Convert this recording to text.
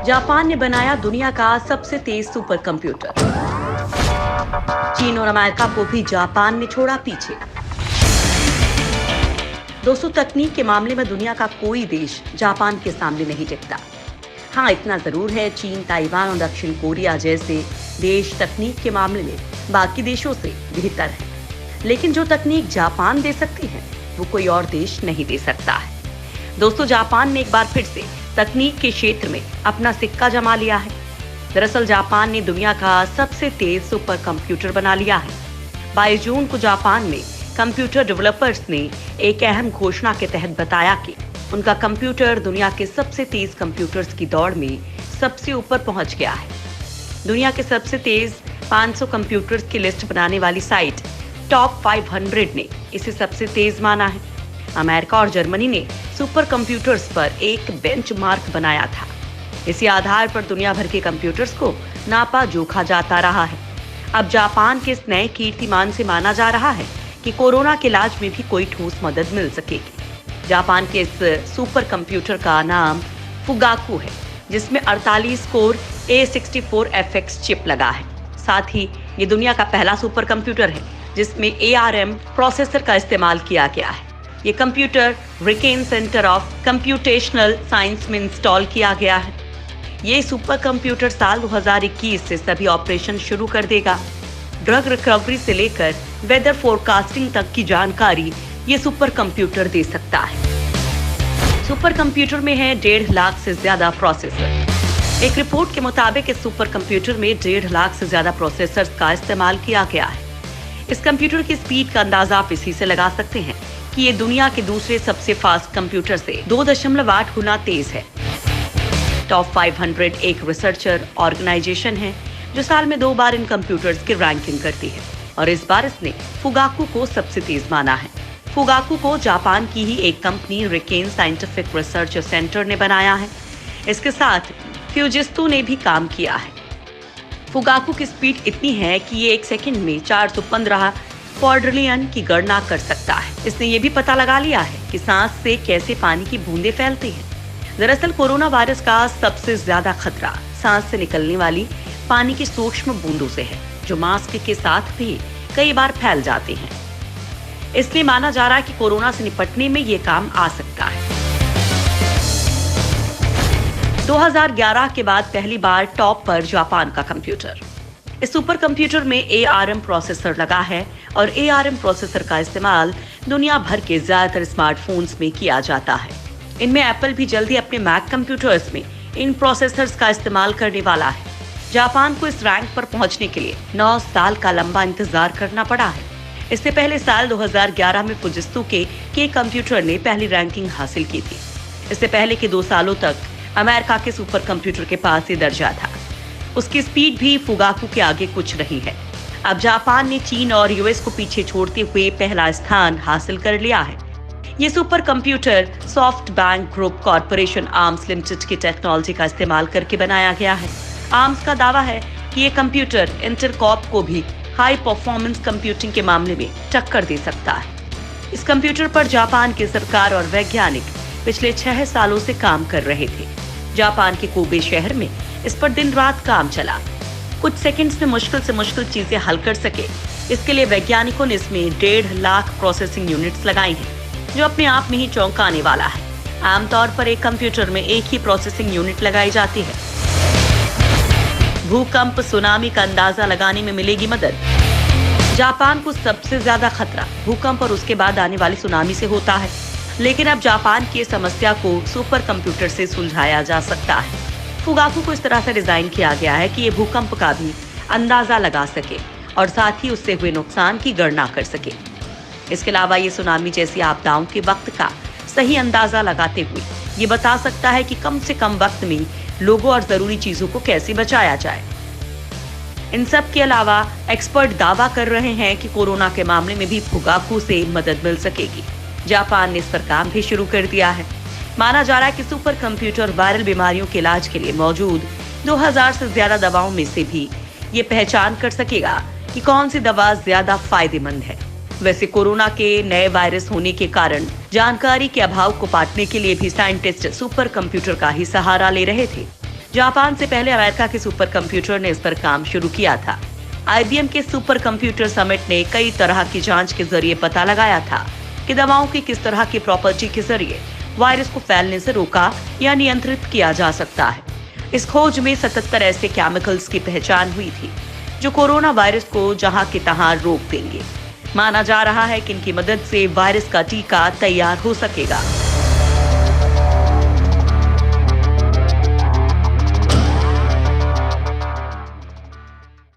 Japan ने बनाया दुनिया का सबसे तेज सुपर कंप्यूटर। चीन और अमेरिका को भी जापान ने छोड़ा पीछे। दोस्तों, तकनीक के मामले में दुनिया का कोई देश जापान के सामने नहीं टिकता। हाँ, इतना जरूर है, चीन, ताइवान और दक्षिण कोरिया जैसे देश तकनीक के मामले में बाकी देशों से बेहतर है, लेकिन जो तकनीक जापान दे सकती है वो कोई और देश नहीं दे सकता है। दोस्तों, जापान ने एक बार फिर से तकनीक के क्षेत्र में अपना सिक्का जमा लिया है। दरअसल जापान ने दुनिया का सबसे तेज सुपर कंप्यूटर बना लिया है। 22 जून को जापान में कंप्यूटर डेवलपर्स ने एक अहम घोषणा के तहत बताया कि उनका कंप्यूटर दुनिया के सबसे तेज कंप्यूटर्स की दौड़ में सबसे ऊपर पहुंच गया है। दुनिया के सबसे तेज 500 कंप्यूटर्स की लिस्ट बनाने वाली साइट टॉप 500 ने इसे सबसे तेज माना है। अमेरिका और जर्मनी ने सुपर कंप्यूटर्स पर एक बेंचमार्क बनाया था। इसी आधार पर दुनिया भर के कंप्यूटर्स को नापा जोखा जाता रहा है। अब जापान के इस नए कीर्तिमान से माना जा रहा है कि कोरोना के इलाज में भी कोई ठोस मदद मिल सकेगी। जापान के इस सुपर कंप्यूटर का नाम फुगाकू है, जिसमें 48 कोर A64FX चिप लगा है। साथ ही ये दुनिया का पहला सुपर कंप्यूटर है जिसमें ARM प्रोसेसर का इस्तेमाल किया गया है। ये computer RIKEN centre of computational science में इंस्टॉल किया गया है। ये सुपर कंप्यूटर साल 2021 से सभी ऑपरेशन शुरू कर देगा। ड्रग रिकवरी से लेकर वेदर फोरकास्टिंग तक की जानकारी ये सुपर कंप्यूटर दे सकता है। सुपर कंप्यूटर में है 1.5 लाख से ज्यादा प्रोसेसर। एक रिपोर्ट के मुताबिक इस सुपर कंप्यूटर में 1.5 लाख से ज्यादा प्रोसेसर्स का इस्तेमाल किया गया है। इस कंप्यूटर की स्पीड का अंदाजा आप इसी से लगा सकते हैं कि ये दुनिया के दूसरे सबसे फास्ट कंप्यूटर से 2.8 गुना तेज है। टॉप 500 एक रिसर्चर ऑर्गेनाइजेशन है जो साल में 2 बार इन कंप्यूटर्स की रैंकिंग करती है और इस बार इसने फुगाकू को सबसे तेज माना है। फुगाकू को जापान की ही एक company RIKEN scientific research centre ने बनाया है। इसके साथ फ्यूजिस्टो ने भी काम किया है। फुगाकू की स्पीड इतनी है कि ये 1 सेकंड में 415 क्वाड्रिलियन की गणना कर सकता है। इसने ये भी पता लगा लिया है कि सांस से कैसे पानी की बूंदें फैलती हैं। दरअसल कोरोना वायरस का सबसे ज्यादा खतरा सांस से निकलने वाली पानी की सूक्ष्म बूंदों से है, जो मास्क के साथ भी कई बार फैल जाते हैं। इसलिए माना जा रहा है कि कोरोना से निपटने में ये काम आ सकता है। 2011 के बाद पहली बार टॉप पर जापान का कंप्यूटर। इस सुपर कंप्यूटर में ARM प्रोसेसर लगा है और ARM प्रोसेसर का इस्तेमाल दुनिया भर के ज्यादातर स्मार्टफोन्स में किया जाता है। इनमें एप्पल भी जल्दी अपने मैक कंप्यूटर्स में इन प्रोसेसर्स का इस्तेमाल करने वाला है। जापान को इस रैंक पर पहुंचने के लिए 9 साल का लंबा इंतजार करना पड़ा है। इससे पहले साल 2011 में फुजिस्टो के कंप्यूटर ने पहली रैंकिंग हासिल की थी। इससे पहले के 2 सालों तक अमेरिका के सुपर कंप्यूटर के पास ये दर्जा था। उसकी स्पीड भी फुगाकू के आगे कुछ नहीं है। अब जापान ने चीन और US को पीछे छोड़ते हुए पहला स्थान हासिल कर लिया है। ये super computer soft bank group corporation arms limited की टेक्नोलॉजी का इस्तेमाल करके बनाया गया है। आर्म्स का दावा है कि ये कंप्यूटर इंटेल कॉर्प को भी हाई परफॉर्मेंस कंप्यूटिंग के मामले में टक्कर दे सकता है। इस कंप्यूटर पर जापान की सरकार और वैज्ञानिक पिछले 6 सालों से काम कर रहे थे। जापान के कोबे शहर में इस पर दिन रात काम चला। कुछ सेकंड्स में मुश्किल से मुश्किल चीजें हल कर सके, इसके लिए वैज्ञानिकों ने इसमें 1.5 लाख प्रोसेसिंग यूनिट्स लगाई हैं, जो अपने आप में ही चौंकाने वाला है। आमतौर पर एक कंप्यूटर में एक ही प्रोसेसिंग यूनिट लगाई जाती है। भूकंप, सुनामी का अंदाजा लगाने में मिलेगी मदद। जापान को सबसे ज्यादा खतरा भूकंप और उसके बाद आने वाली सुनामी से होता है, लेकिन अब जापान की समस्या को सुपर कंप्यूटर से सुलझाया जा सकता है। फुगाकू को इस तरह से डिजाइन किया गया है कि ये भूकंप का भी अंदाजा लगा सके और साथ ही उससे हुए नुकसान की गणना कर सके। इसके अलावा ये सुनामी जैसी आपदाओं के वक्त का सही अंदाजा लगाते हुए ये बता सकता है कि कम से कम वक्त में लोगों और जरूरी चीजों को कैसे बचाया जाए। इन सब के अलावा एक्सपर्ट दावा कर रहे हैं कि कोरोना के मामले में भी फुगाकू से मदद मिल सकेगी। जापान ने इस पर काम भी शुरू कर दिया है। माना जा रहा है कि सुपर कंप्यूटर वायरल बीमारियों के इलाज के लिए मौजूद 2000 से ज्यादा दवाओं में से भी ये पहचान कर सकेगा कि कौन सी दवा ज्यादा फायदेमंद है। वैसे कोरोना के नए वायरस होने के कारण जानकारी के अभाव को पाटने के लिए भी साइंटिस्ट सुपर कंप्यूटर का ही सहारा ले रहे थे। जापान से पहले अमेरिका के सुपर कंप्यूटर ने इस पर काम शुरू किया था। IBM के सुपर कंप्यूटर समिट ने कई तरह की जांच के जरिए पता लगाया था कि दवाओं की किस तरह की प्रॉपर्टी के जरिए वायरस को फैलने से रोका या नियंत्रित किया जा सकता है। इस खोज में 77 ऐसे केमिकल्स की पहचान हुई थी जो कोरोना वायरस को जहां के तहां रोक देंगे। माना जा रहा है कि इनकी मदद से वायरस का टीका तैयार हो सकेगा।